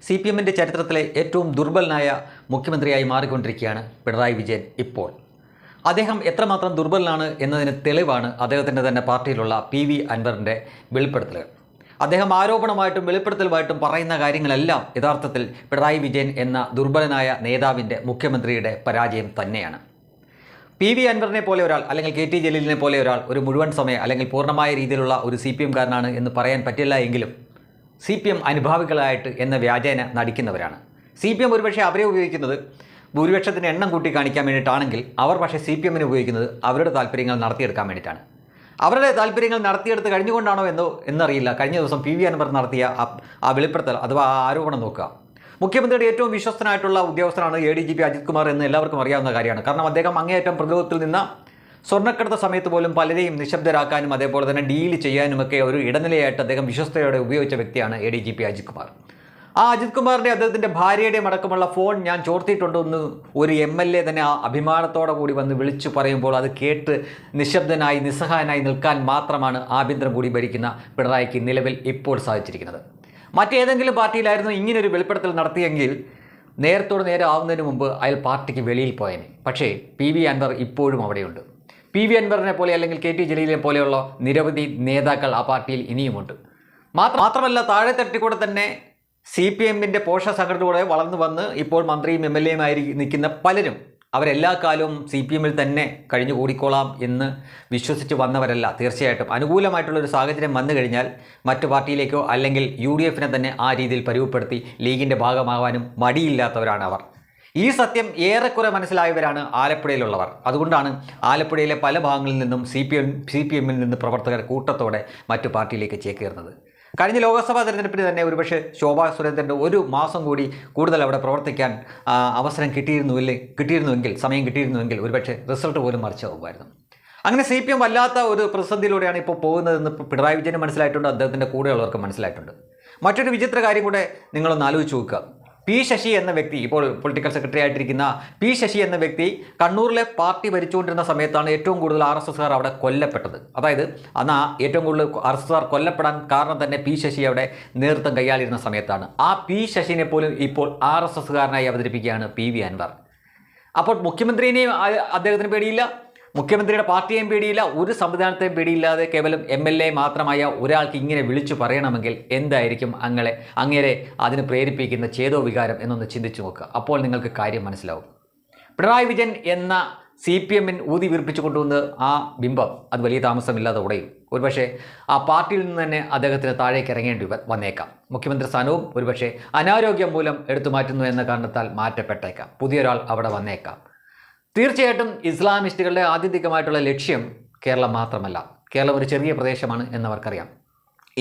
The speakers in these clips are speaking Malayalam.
CPMന്റെ ചരിത്രത്തിലെ ഏറ്റവും ദുർബലനായ മുഖ്യമന്ത്രിയായി മാറിക്കൊണ്ടിരിക്കുകയാണ് പിണറായി വിജയൻ ഇപ്പോൾ. അദ്ദേഹം എത്രമാത്രം ദുർബലനാണ് എന്നതിന് തെളിവാണ് അദ്ദേഹത്തിൻ്റെ തന്നെ പാർട്ടിയിലുള്ള PV അൻവറിൻ്റെ വെളിപ്പെടുത്തലുകൾ. അദ്ദേഹം ആരോപണമായിട്ടും വെളിപ്പെടുത്തലുമായിട്ടും പറയുന്ന കാര്യങ്ങളെല്ലാം യഥാർത്ഥത്തിൽ പിണറായി വിജയൻ എന്ന ദുർബലനായ നേതാവിൻ്റെ മുഖ്യമന്ത്രിയുടെ പരാജയം തന്നെയാണ്. PV അൻവറിനെ പോലെ ഒരാൾ അല്ലെങ്കിൽ KT ജലീലിനെ പോലെ ഒരാൾ ഒരു മുഴുവൻ സമയ അല്ലെങ്കിൽ പൂർണ്ണമായ രീതിയിലുള്ള ഒരു CPM കാരനാണ് എന്ന് പറയാൻ പറ്റില്ല എങ്കിലും CPM അനുഭാവികളായിട്ട് എന്ന വ്യാജേന നടിക്കുന്നവരാണ്. CPM ഒരുപക്ഷെ അവരെ ഉപയോഗിക്കുന്നത് ഭൂരിപക്ഷത്തിൻ്റെ എണ്ണം കൂട്ടി കാണിക്കാൻ വേണ്ടിയിട്ടാണെങ്കിൽ അവർ പക്ഷേ CPMനെ ഉപയോഗിക്കുന്നത് അവരുടെ താല്പര്യങ്ങൾ നടത്തിയെടുക്കാൻ വേണ്ടിയിട്ടാണ്. അവരുടെ താല്പര്യങ്ങൾ നടത്തിയെടുത്ത് കഴിഞ്ഞുകൊണ്ടാണോ എന്നറിയില്ല. കഴിഞ്ഞ ദിവസം PV അൻവർ നടത്തിയ ആ വെളിപ്പെടുത്തൽ അഥവാ ആ ആരോപണം നോക്കുക. മുഖ്യമന്ത്രിയുടെ ഏറ്റവും വിശ്വസ്തനായിട്ടുള്ള ഉദ്യോഗസ്ഥനാണ് ADGP അജിത് കുമാർ എന്ന് എല്ലാവർക്കും അറിയാവുന്ന കാര്യമാണ്. കാരണം അദ്ദേഹം അങ്ങേയറ്റം പ്രതിരോധത്തിൽ നിന്ന് സ്വർണ്ണക്കടത്ത് സമയത്ത് പോലും പലരെയും നിശബ്ദരാക്കാനും അതേപോലെ തന്നെ ഡീൽ ചെയ്യാനുമൊക്കെ ഒരു ഇടനിലയായിട്ട് അദ്ദേഹം വിശ്വസ്തയോടെ ഉപയോഗിച്ച വ്യക്തിയാണ് ADGP അജിത് കുമാർ. ആ അജിത് കുമാറിൻ്റെ അദ്ദേഹത്തിൻ്റെ ഭാര്യയുടെയും അടക്കമുള്ള ഫോൺ ഞാൻ ചോർത്തിയിട്ടുണ്ടെന്ന് ഒരു MLA തന്നെ ആ അഭിമാനത്തോടെ കൂടി വന്ന് വിളിച്ചു പറയുമ്പോൾ അത് കേട്ട് നിശബ്ദനായി നിസ്സഹായനായി നിൽക്കാൻ മാത്രമാണ് ആഭ്യന്തരം കൂടി ഭരിക്കുന്ന പിണറായിക്ക് നിലവിൽ ഇപ്പോൾ സാധിച്ചിരിക്കുന്നത്. മറ്റേതെങ്കിലും പാർട്ടിയിലായിരുന്നു ഇങ്ങനൊരു വെളിപ്പെടുത്തൽ നടത്തിയെങ്കിൽ നേരത്തോട് നേരെ ആവുന്നതിന് മുമ്പ് അയാൾ പാർട്ടിക്ക് വെളിയിൽ പോയേനെ. പക്ഷേ PV അൻവർ ഇപ്പോഴും അവിടെയുണ്ട്. PV അൻവറിനെ പോലെ അല്ലെങ്കിൽ KT ജലീലിനെ പോലെയുള്ള നിരവധി നേതാക്കൾ ആ പാർട്ടിയിൽ ഇനിയുമുണ്ട്. മാത്രമല്ല താഴെ തട്ടിക്കൂടെ തന്നെ CPMന്റെ പോഷക സംഘടനയോടെ വളർന്നു വന്ന് ഇപ്പോൾ മന്ത്രിയും MLAയും ആയി നിൽക്കുന്ന പലരും അവരെല്ലാ കാലവും CPMൽ തന്നെ കഴിഞ്ഞു കൂടിക്കോളാം എന്ന് വിശ്വസിച്ച് വന്നവരല്ല. തീർച്ചയായിട്ടും അനുകൂലമായിട്ടുള്ളൊരു സാഹചര്യം വന്നു കഴിഞ്ഞാൽ മറ്റു പാർട്ടിയിലേക്കോ അല്ലെങ്കിൽ UDFനെ തന്നെ ആ രീതിയിൽ പരുവപ്പെടുത്തി ലീഗിൻ്റെ ഭാഗമാകാനും മടിയില്ലാത്തവരാണ് അവർ. ഈ സത്യം ഏറെക്കുറെ മനസ്സിലായവരാണ് ആലപ്പുഴയിലുള്ളവർ. അതുകൊണ്ടാണ് ആലപ്പുഴയിലെ പല ഭാഗങ്ങളിൽ നിന്നും CPMൽ നിന്ന് പ്രവർത്തകർ കൂട്ടത്തോടെ മറ്റു പാർട്ടിയിലേക്ക് ചേക്കേറുന്നത്. കഴിഞ്ഞ ലോക്സഭാ തെരഞ്ഞെടുപ്പിന് തന്നെ ഒരുപക്ഷെ ശോഭാ സുരേന്ദ്രൻ്റെ ഒരു മാസം കൂടി കൂടുതൽ അവിടെ പ്രവർത്തിക്കാൻ അവസരം കിട്ടിയിരുന്നുവെങ്കിൽ സമയം കിട്ടിയിരുന്നുവെങ്കിൽ ഒരുപക്ഷെ റിസൾട്ട് പോലും മറിച്ചാവുമായിരുന്നു. അങ്ങനെ CPM വല്ലാത്ത ഒരു പ്രതിസന്ധിയിലൂടെയാണ് ഇപ്പോൾ പോകുന്നതെന്ന് പിണറായി വിജയന് മനസ്സിലായിട്ടുണ്ട്, അദ്ദേഹത്തിൻ്റെ കൂടെയുള്ളവർക്ക് മനസ്സിലായിട്ടുണ്ട്. മറ്റൊരു വിചിത്ര കാര്യം കൂടെ നിങ്ങളൊന്ന് ആലോചിച്ച് നോക്കുക. P. ശശി എന്ന വ്യക്തി, ഇപ്പോൾ പൊളിറ്റിക്കൽ സെക്രട്ടറി ആയിട്ടിരിക്കുന്ന P. ശശി എന്ന വ്യക്തി കണ്ണൂരിലെ പാർട്ടി ഭരിച്ചുകൊണ്ടിരുന്ന സമയത്താണ് ഏറ്റവും കൂടുതൽ RSSകാർ അവിടെ കൊല്ലപ്പെട്ടത്. അതായത് അന്ന് ഏറ്റവും കൂടുതൽ RSSകാർ കൊല്ലപ്പെടാൻ കാരണം തന്നെ P. ശശി അവിടെ നേതൃത്വം കൈയാളിരുന്ന സമയത്താണ്. ആ P. ശശിനെ പോലും ഇപ്പോൾ RSSകാരനായി അവതരിപ്പിക്കുകയാണ് PV അൻവർ. അപ്പോൾ മുഖ്യമന്ത്രിയെയും അദ്ദേഹത്തിന് പേടിയില്ല, മുഖ്യമന്ത്രിയുടെ പാർട്ടിയെയും പേടിയില്ല, ഒരു സംവിധാനത്തെയും പേടിയില്ലാതെ കേവലം MLA മാത്രമായ ഒരാൾക്ക് ഇങ്ങനെ വിളിച്ചു പറയണമെങ്കിൽ എന്തായിരിക്കും അങ്ങേരെ അതിന് പ്രേരിപ്പിക്കുന്ന ചേതോ വികാരം എന്നൊന്ന് ചിന്തിച്ചു നോക്കുക. അപ്പോൾ നിങ്ങൾക്ക് കാര്യം മനസ്സിലാവും. പിണറായി വിജയൻ എന്ന CPMൻ ഊതി വീർപ്പിച്ചു കൊണ്ടുവന്ന് ആ ബിംബം അത് വലിയ താമസമില്ലാതെ ഉടയും. ഒരുപക്ഷെ ആ പാർട്ടിയിൽ നിന്ന് തന്നെ അദ്ദേഹത്തിന് താഴേക്ക് ഇറങ്ങേണ്ടി വന്നേക്കാം. മുഖ്യമന്ത്രി സ്ഥാനവും ഒരുപക്ഷെ അനാരോഗ്യം മൂലം എടുത്തു മാറ്റുന്നു എന്ന കാരണത്താൽ മാറ്റപ്പെട്ടേക്കാം. പുതിയൊരാൾ അവിടെ വന്നേക്കാം. തീർച്ചയായിട്ടും ഇസ്ലാമിസ്റ്റുകളുടെ ആത്യന്തികമായിട്ടുള്ള ലക്ഷ്യം കേരളം മാത്രമല്ല. കേരളം ഒരു ചെറിയ പ്രദേശമാണ് എന്നവർക്കറിയാം.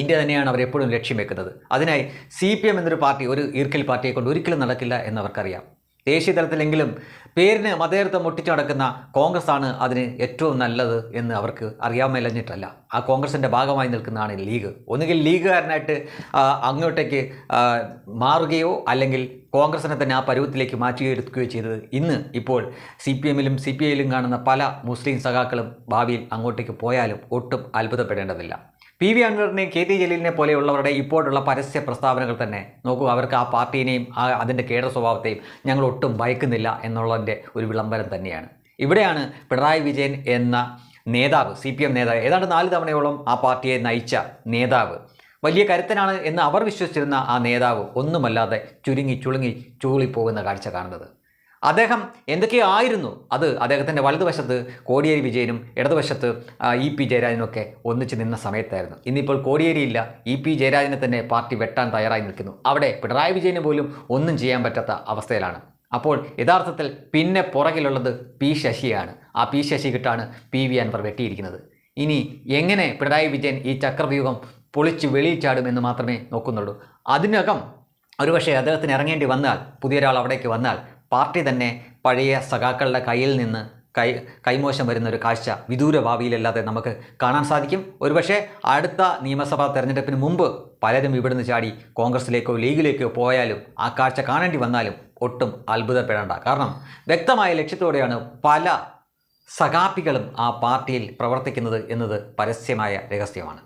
ഇന്ത്യ തന്നെയാണ് അവരെപ്പോഴും ലക്ഷ്യം വെക്കുന്നത്. അതിനായി CPM എന്നൊരു പാർട്ടി, ഒരു ഈർക്കൽ പാർട്ടിയെ കൊണ്ട് ഒരിക്കലും നടക്കില്ല എന്നവർക്കറിയാം. ദേശീയ തലത്തിലെങ്കിലും പേരിന് മതേതരത്വം ഒട്ടിച്ചു നടക്കുന്ന കോൺഗ്രസ് ആണ് അതിന് ഏറ്റവും നല്ലത് എന്ന് അവർക്ക് അറിയാമല്ലഞ്ഞിട്ടല്ല. ആ കോൺഗ്രസിൻ്റെ ഭാഗമായി നിൽക്കുന്നതാണ് ലീഗ്. ഒന്നുകിൽ ലീഗുകാരനായിട്ട് അങ്ങോട്ടേക്ക് മാറുകയോ അല്ലെങ്കിൽ കോൺഗ്രസിനെ തന്നെ ആ പരുവത്തിലേക്ക് മാറ്റുകയോ ചെയ്തത് ഇപ്പോൾ CPMലും CPIലും കാണുന്ന പല മുസ്ലിം സഖാക്കളും ഭാവിയിൽ അങ്ങോട്ടേക്ക് പോയാലും ഒട്ടും അത്ഭുതപ്പെടേണ്ടതില്ല. PV അൻവറിനെയും KT ജലീലിനെ പോലെയുള്ളവരുടെ ഇപ്പോഴുള്ള പരസ്യ പ്രസ്താവനകൾ തന്നെ നോക്കൂ. അവർക്ക് ആ പാർട്ടീനെയും അതിൻ്റെ കേഡർ സ്വഭാവത്തെയും ഞങ്ങൾ ഒട്ടും ഭയക്കുന്നില്ല എന്നുള്ളതിൻ്റെ ഒരു വിളംബരം തന്നെയാണ്. ഇവിടെയാണ് പിണറായി വിജയൻ എന്ന നേതാവ്, CPM നേതാവ്, ഏതാണ്ട് 4 തവണയോളം ആ പാർട്ടിയെ നയിച്ച നേതാവ്, വലിയ കരുത്തനാണ് എന്ന് അവർ വിശ്വസിച്ചിരുന്ന ആ നേതാവ് ഒന്നുമല്ലാതെ ചൂളിപ്പോകുന്ന കാഴ്ച കാണുന്നത്. അദ്ദേഹം എന്തൊക്കെയോ ആയിരുന്നു. അത് അദ്ദേഹത്തിൻ്റെ വലതുവശത്ത് കോടിയേരി വിജയനും ഇടതുവശത്ത് EP ജയരാജനൊക്കെ ഒന്നിച്ച് നിന്ന സമയത്തായിരുന്നു. ഇന്നിപ്പോൾ കോടിയേരിയില്ല, EP ജയരാജനെ തന്നെ പാർട്ടി വെട്ടാൻ തയ്യാറായി നിൽക്കുന്നു. അവിടെ പിണറായി വിജയന് പോലും ഒന്നും ചെയ്യാൻ പറ്റാത്ത അവസ്ഥയിലാണ്. അപ്പോൾ യഥാർത്ഥത്തിൽ പിന്നെ പുറകിലുള്ളത് P. ശശിയാണ്. ആ P. ശശിക്കിട്ടാണ് PV അൻവർ വെട്ടിയിരിക്കുന്നത്. ഇനി എങ്ങനെ പിണറായി വിജയൻ ഈ ചക്രവ്യൂഹം പൊളിച്ച് വെളിയിൽ ചാടുമെന്ന് മാത്രമേ നോക്കുന്നുള്ളൂ. അതിനകം ഒരുപക്ഷെ അദ്ദേഹത്തിന് ഇറങ്ങേണ്ടി വന്നാൽ, പുതിയൊരാൾ അവിടേക്ക് വന്നാൽ പാർട്ടി തന്നെ പഴയ സഖാക്കളുടെ കയ്യിൽ നിന്ന് കൈമോശം വരുന്ന ഒരു കാഴ്ച വിദൂര ഭാവിയിലല്ലാതെ നമുക്ക് കാണാൻ സാധിക്കും. ഒരുപക്ഷെ അടുത്ത നിയമസഭാ തെരഞ്ഞെടുപ്പിന് മുമ്പ് പലരും ഇവിടുന്ന് ചാടി കോൺഗ്രസിലേക്കോ ലീഗിലേക്കോ പോയാലും ആ കാഴ്ച കാണേണ്ടി വന്നാലും ഒട്ടും അത്ഭുതപ്പെടേണ്ട. കാരണം വ്യക്തമായ ലക്ഷ്യത്തോടെയാണ് പല സഖാപ്പികളും ആ പാർട്ടിയിൽ പ്രവർത്തിക്കുന്നത് എന്നത് പരസ്യമായ രഹസ്യമാണ്.